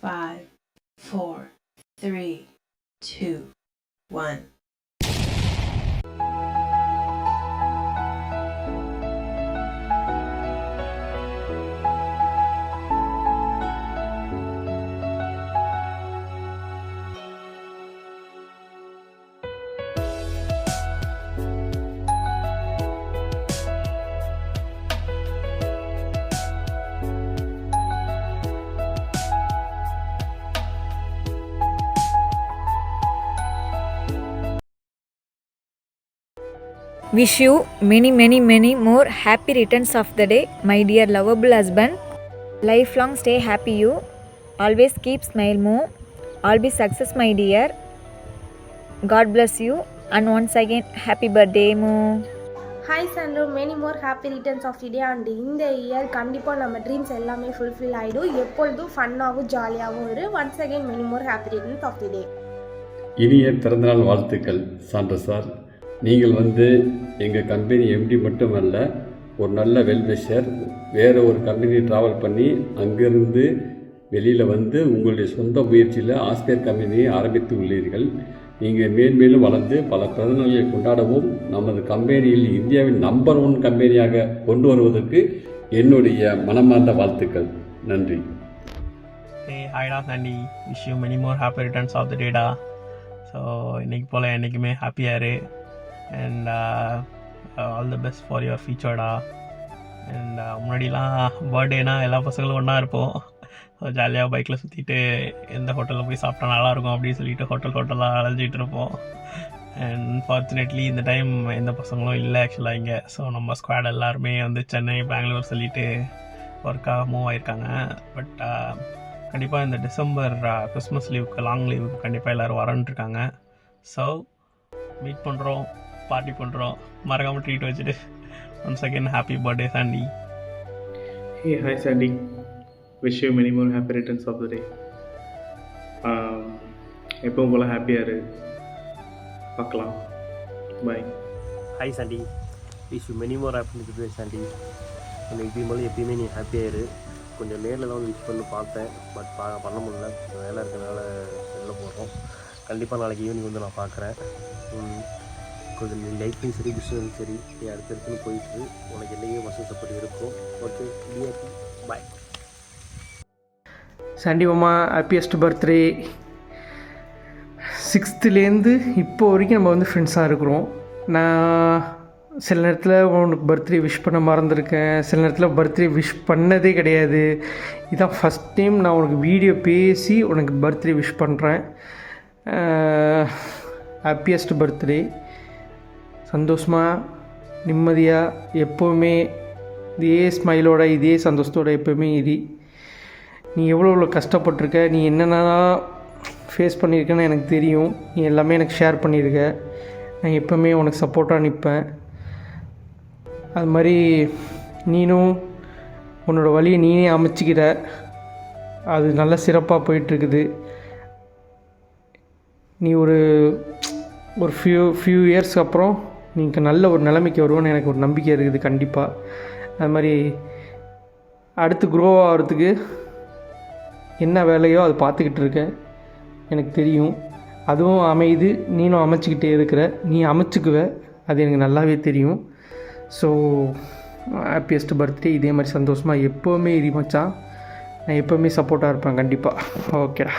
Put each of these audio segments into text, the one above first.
5, 4, 3, 2, 1. Wish you many more happy returns of the day, my dear lovable husband. Lifelong stay happy you. Always keep smile more. All be success my dear. God bless you. And once again happy birthday mo. Hi Sandro, many more happy returns of the day. And இந்த year கண்டிப்பாக நம்ம dreams எல்லாமே fulfil ஆகிடும். எப்பொழுதும் ஃபன்னாகவும் ஜாலியாகவும் once again many more happy returns of the day. இனிய பிறந்தநாள் வாழ்த்துக்கள் சாண்ட்ரோ சார். நீங்கள் எங்கள் கம்பெனி எம்டி மட்டுமல்ல, ஒரு நல்ல வெல்விஷர். வேறு ஒரு கம்பெனி ட்ராவல் பண்ணி அங்கிருந்து வெளியில் உங்களுடைய சொந்த முயற்சியில் ஆஸ்கர் கம்பெனியை ஆரம்பித்து உள்ளீர்கள். நீங்கள் மேன்மேலும் வளர்ந்து பல பிறந்தநாள்களை கொண்டாடவும் நமது கம்பெனியில் இந்தியாவின் நம்பர் 1 கம்பெனியாக கொண்டு வருவதற்கு என்னுடைய மனமார்ந்த வாழ்த்துக்கள். நன்றி. ஹாய்டா Sandy, wish you many more happy returns of the டேடா. ஸோ இன்றைக்கி போல் என்றைக்குமே ஹாப்பியாரு. And all the best for your ஃபியூச்சர்டா. அண்ட் முன்னாடிலாம் பர்த்டேனா எல்லா பசங்களும் ஒன்றா இருப்போம். ஸோ ஜாலியாக பைக்கில் சுற்றிட்டு எந்த ஹோட்டலில் போய் சாப்பிட்டா நல்லாயிருக்கும் அப்படின்னு சொல்லிட்டு ஹோட்டலாக அலைஞ்சிட்டு இருப்போம். அண்ட் அன்ஃபார்ச்சுனேட்லி இந்த டைம் எந்த பசங்களும் இல்லை ஆக்சுவலாக இங்கே. ஸோ நம்ம ஸ்குவாட் எல்லாருமே சென்னை, பெங்களூர் சொல்லிட்டு ஒர்க்காக மூவ் ஆகிருக்காங்க. பட் கண்டிப்பாக இந்த டிசம்பர் கிறிஸ்மஸ் லீவுக்கு, லாங் லீவுக்கு கண்டிப்பாக எல்லோரும் வரன்ட்ருக்காங்க. ஸோ மீட் பண்ணுறோம், பார்ட்டி பண்ணுறோம். மறக்காமல் ட்ரீட் வச்சுட்டு once again happy birthday Sandy. Hey, hi Sandy. Wish you many more happy returns of the day. எப்பவும் போல் ஹாப்பியாக இரு. பார்க்கலாம். Bye. Hi Sandy, wish you many more happy day Sandy. இதே போல் எப்பயுமே நீ ஹாப்பியாக இரு. கொஞ்சம் நேரில் தான் விஷ் பண்ணி பார்த்தேன், பட் பண்ண முடியல, வேலை இருக்கிறதுனால வெளில போகிறோம். கண்டிப்பாக நாளைக்கு ஈவினிங் நான் பார்க்குறேன். கொஞ்சம் நீ லைஃப்லையும் சரி, பிஸ்னஸ்லையும் சரி, நீ அடுத்தடுத்துன்னு போயிட்டு உனக்கு என்னையே வசதி சப்போர்ட் இருக்கும். Okay, happy. பாய். சாண்டி மாமா, ஹாப்பியஸ்ட் பர்த்டே. 6th இப்போ வரைக்கும் நம்ம ஃப்ரெண்ட்ஸாக இருக்கிறோம். நான் சில நேரத்தில் உனக்கு பர்த்டே விஷ் பண்ண மறந்துருக்கேன், சில நேரத்தில் பர்த்டே விஷ் பண்ணதே கிடையாது. இதான் ஃபஸ்ட் டைம் நான் உனக்கு வீடியோ பேசி உனக்கு பர்த்டே விஷ் பண்ணுறேன். Happiest birthday. சந்தோஷமாக, நிம்மதியாக, எப்போவுமே இதே ஸ்மைலோட, இதே சந்தோஷத்தோடு எப்போவுமே இரு. நீ எவ்வளோ கஷ்டப்பட்டிருக்க, நீ என்னென்னா ஃபேஸ் பண்ணியிருக்கேன்னு எனக்கு தெரியும். நீ எல்லாமே எனக்கு ஷேர் பண்ணியிருக்க. நான் எப்போவுமே உனக்கு சப்போர்ட்டாக நிற்பேன். அது மாதிரி நீனும் உன்னோடய வழியை நீனே அமைச்சிக்கிற. அது நல்ல சிறப்பாக போயிட்டுருக்குது. நீ ஒரு ஃபியூ இயர்ஸ்க்கு அப்புறம் நீங்கள் நல்ல ஒரு நிலைமைக்கு வருவோன்னு எனக்கு ஒரு நம்பிக்கை இருக்குது கண்டிப்பாக. அது மாதிரி அடுத்து க்ரோ ஆகிறதுக்கு என்ன வேலையோ அது பார்த்துக்கிட்டு இருக்க, எனக்கு தெரியும். அதுவும் அமையுது, நீனும் அமைச்சிக்கிட்டே இருக்கிற, நீ அமைச்சிக்குவ, அது எனக்கு நல்லாவே தெரியும். So happiest birthday. இதே மாதிரி சந்தோஷமாக எப்போவுமே இரு மச்சான். நான் எப்போவுமே சப்போர்ட்டாக இருப்பேன் கண்டிப்பாக. ஓகேடா.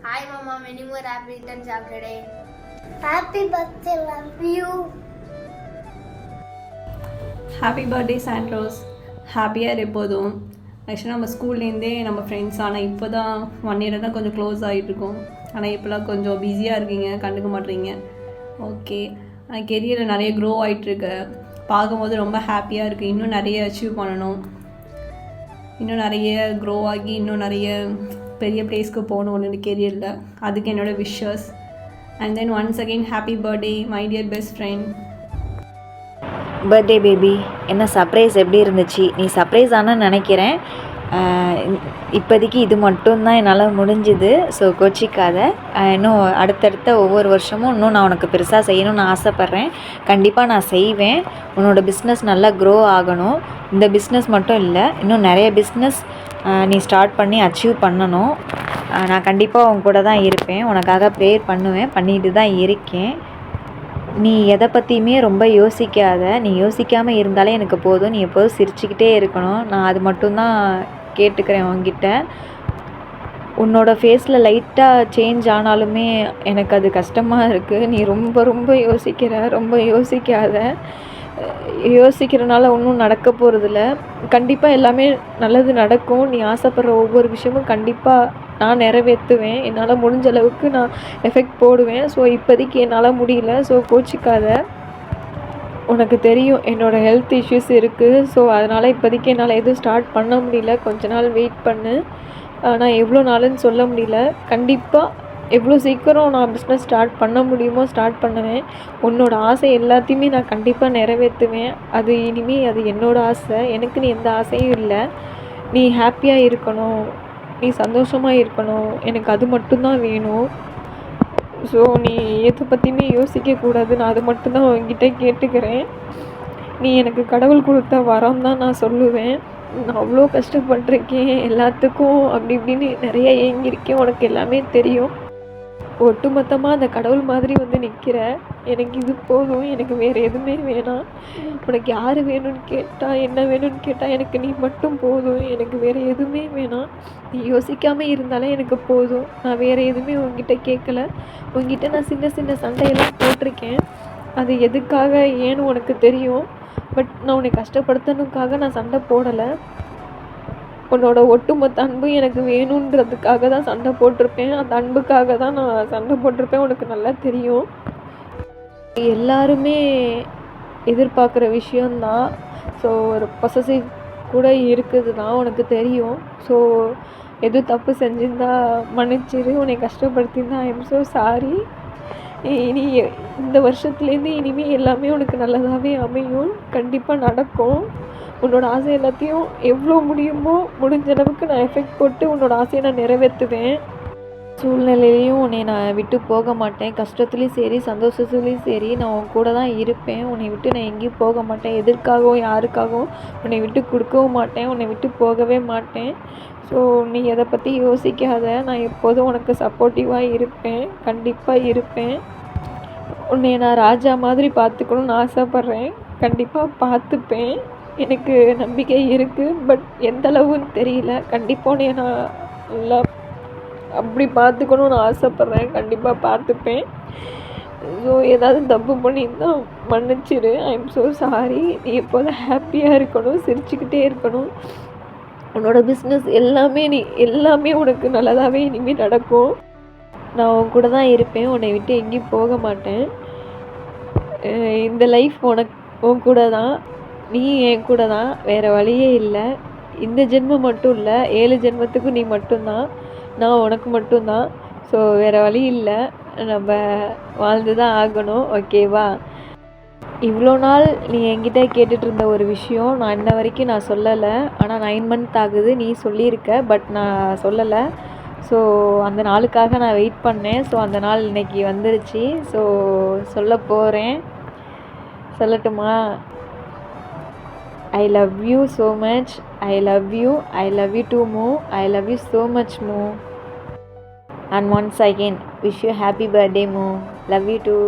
ஹாய் மாமா, many more happy returns of the day. Happy birthday, love you. Happy birthday Sandros. ஹாப்பியாக எப்போதும். ஆக்சுவலாக நம்ம ஸ்கூல்லேருந்தே நம்ம ஃப்ரெண்ட்ஸ். ஆனால் இப்போ தான் 1 year தான் கொஞ்சம் க்ளோஸ் ஆகிட்ருக்கோம். ஆனால் இப்போலாம் கொஞ்சம் பிஸியாக இருக்கீங்க, கண்டுக்க மாட்டேறீங்க. ஓகே, ஆனால் கெரியரில் நிறைய க்ரோ ஆகிட்டுருக்கு. பார்க்கும்போது ரொம்ப ஹாப்பியாக இருக்குது. இன்னும் நிறைய அச்சீவ் பண்ணணும், இன்னும் நிறைய க்ரோ ஆகி இன்னும் நிறைய பெரிய ப்ளேஸ்க்கு போகணும் ஒன்று கெரியரில். அதுக்கு என்னோடய wishes. And then once again happy birthday my dear best friend. Birthday baby, என்ன சர்ப்ரைஸ் எப்படி இருந்துச்சு? நீ சர்ப்ரைஸ் ஆனால் நினைக்கிறேன். இப்போதைக்கு இது மட்டும்தான் என்னால் முடிஞ்சுது. ஸோ கோச்சிக்காத. இன்னும் அடுத்தடுத்த ஒவ்வொரு வருஷமும் இன்னும் நான் உனக்கு பெருசாக செய்யணும்னு ஆசைப்பட்றேன். கண்டிப்பாக நான் செய்வேன். உன்னோட பிஸ்னஸ் நல்லா க்ரோ ஆகணும். இந்த பிஸ்னஸ் மட்டும் இல்லை, இன்னும் நிறைய பிஸ்னஸ் நீ ஸ்டார்ட் பண்ணி அச்சீவ் பண்ணணும். நான் கண்டிப்பாக உன் கூட தான் இருப்பேன். உனக்காக ப்ரேயர் பண்ணுவேன், பண்ணிட்டு தான் இருக்கேன். நீ எதை பற்றியுமே ரொம்ப யோசிக்காத. நீ யோசிக்காமல் இருந்தாலே எனக்கு போதும். நீ எப்போதும் சிரிச்சுக்கிட்டே இருக்கணும். நான் அது மட்டும்தான் கேட்டுக்கிறேன் உன்கிட்ட. உன்னோட ஃபேஸில் லைட்டாக சேஞ்ச் ஆனாலுமே எனக்கு அது கஷ்டமாக இருக்குது. நீ ரொம்ப ரொம்ப ரொம்ப யோசிக்காத. யோசிக்கிறனால ஒன்றும் நடக்க போகிறதில்ல. கண்டிப்பாக எல்லாமே நல்லது நடக்கும். நீ ஆசைப்படுற ஒவ்வொரு விஷயமும் கண்டிப்பாக நான் நிறைவேற்றுவேன். என்னால் முடிஞ்ச அளவுக்கு நான் எஃபெக்ட் போடுவேன். ஸோ இப்போதைக்கு என்னால் முடியல. ஸோ கோச்சிக்காத. உனக்கு தெரியும் என்னோடய ஹெல்த் இஷ்யூஸ் இருக்குது. ஸோ அதனால் இப்போதைக்கு என்னால் எதுவும் ஸ்டார்ட் பண்ண முடியல. கொஞ்ச நாள் வெயிட் பண்ணு. நான் எவ்வளோ நாளுன்னு சொல்ல முடியல. கண்டிப்பாக எவ்வளோ சீக்கிரம் நான் பிஸ்னஸ் ஸ்டார்ட் பண்ண முடியுமோ ஸ்டார்ட் பண்ணுவேன். உன்னோட ஆசை எல்லாத்தையுமே நான் கண்டிப்பாக நிறைவேற்றுவேன். அது இனிமேல் அது என்னோடய ஆசை. எனக்குன்னு எந்த ஆசையும் இல்லை. நீ ஹாப்பியாக இருக்கணும், நீ சந்தோஷமாக இருக்கணும், எனக்கு அது மட்டும்தான் வேணும். ஸோ நீ எதை பற்றியுமே யோசிக்கக்கூடாது. நான் அது மட்டும்தான் உங்ககிட்ட கேட்டுக்கிறேன். நீ எனக்கு கடவுள் கொடுத்த வரம் தான் நான் சொல்லுவேன். நான் அவ்வளோ கஷ்டப்பட்டிருக்கேன் எல்லாத்துக்கும். அப்படி இப்படின்னு நிறைய ஏங்கியிருக்கேன். உனக்கு எல்லாமே தெரியும். ஒட்டுமொத்தமாக அந்த கடவுள் மாதிரி வந்து நிற்கிற. எனக்கு இது போதும், எனக்கு வேறு எதுவுமே வேணாம். உனக்கு யார் வேணும்னு கேட்டால், என்ன வேணும்னு கேட்டால், எனக்கு நீ மட்டும் போதும். எனக்கு வேறு எதுவுமே வேணாம். நீ யோசிக்காமல் இருந்தாலே எனக்கு போதும். நான் வேறு எதுவுமே உங்ககிட்ட கேட்கல. உங்ககிட்ட நான் சின்ன சின்ன சண்டையெல்லாம் போட்டிருக்கேன். அது எதுக்காக ஏன்னு உனக்கு தெரியும். பட் நான் உன்னை கஷ்டப்படுத்தணுக்காக நான் சண்டை போடலை. உன்னோட ஒட்டுமொத்த அன்பு எனக்கு வேணுன்றதுக்காக தான் சண்டை போட்டிருப்பேன். அந்த அன்புக்காக தான் நான் சண்டை போட்டிருப்பேன். உனக்கு நல்லா தெரியும். எல்லாருமே எதிர்பார்க்குற விஷயந்தான். ஸோ ஒரு பொசசிவ் கூட இருக்குது தான், உனக்கு தெரியும். ஸோ எது தப்பு செஞ்சிருந்தா மன்னிச்சிரு. உன்னை கஷ்டப்படுத்தியிருந்தா ஐ எம் ஸோ சாரி. இனி இந்த வருஷத்துலேருந்து இனிமேல் எல்லாமே உனக்கு நல்லதாகவே அமையும். கண்டிப்பாக நடக்கும். உன்னோட ஆசை எல்லாத்தையும் எவ்வளோ முடியுமோ முடிஞ்ச அளவுக்கு நான் எஃபெக்ட் போட்டு உன்னோட ஆசையை நான் நிறைவேற்றுவேன். சூழ்நிலையிலையும் உன்னை நான் விட்டு போக மாட்டேன். கஷ்டத்துலேயும் சரி சந்தோஷத்துலேயும் சரி நான் உன் கூட தான் இருப்பேன். உன்னை விட்டு நான் எங்கேயும் போக மாட்டேன். எதற்காகவும் யாருக்காகவும் உன்னை விட்டு கொடுக்கவும் மாட்டேன். உன்னை விட்டு போகவே மாட்டேன். ஸோ நீ எதை பற்றி யோசிக்காத. நான் எப்போதும் உனக்கு சப்போர்ட்டிவாக இருப்பேன். கண்டிப்பாக இருப்பேன். உன்னை நான் ராஜா மாதிரி பார்த்துக்கணுன்னு ஆசைப்பட்றேன். கண்டிப்பாக பார்த்துப்பேன். எனக்கு நம்பிக்கை இருக்குது. பட் எந்த அளவுன்னு தெரியல. கண்டிப்பாக உன்னை நான் நல்லா அப்படி பார்த்துக்கணுன்னு ஆசைப்பட்றேன். கண்டிப்பாக பார்த்துப்பேன். ஸோ ஏதாவது தப்பு பண்ணியிருந்தால் மன்னிச்சிடு. I am so sorry. நீ எப்போதும் ஹாப்பியாக இருக்கணும், சிரிச்சுக்கிட்டே இருக்கணும். உன்னோட பிஸ்னஸ் எல்லாமே உனக்கு நல்லதாகவே இனிமேல் நடக்கும். நான் உன் கூட தான் இருப்பேன். உன்னை விட்டு எங்கேயும் போக மாட்டேன். இந்த லைஃப் உன் கூட தான். நீ என் கூட தான். வேறு வழியே இல்லை. இந்த ஜென்மம் மட்டும் இல்லை, 7 ஜென்மத்துக்கும் நீ மட்டும்தான். நான் உனக்கு மட்டும்தான். ஸோ வேறு வழி இல்லை. நம்ம வாழ்ந்து தான் ஆகணும். ஓகேவா? இவ்வளோ நாள் நீ என்கிட்ட கேட்டுட்டு இருந்த ஒரு விஷயம் நான் இன்ன வரைக்கும் நான் சொல்லலை. ஆனால் 9 மந்த் ஆகுது. நீ சொல்லியிருக்க, பட் நான் சொல்லலை. ஸோ அந்த நாளுக்காக நான் வெயிட் பண்ணேன். ஸோ அந்த நாள் இன்றைக்கி வந்துருச்சு. ஸோ சொல்ல போகிறேன். சொல்லட்டுமா? I love you so much. I love you. I love you too, Mo. I love you so much, Mo. And once again, wish you happy birthday, Mo. Love you too.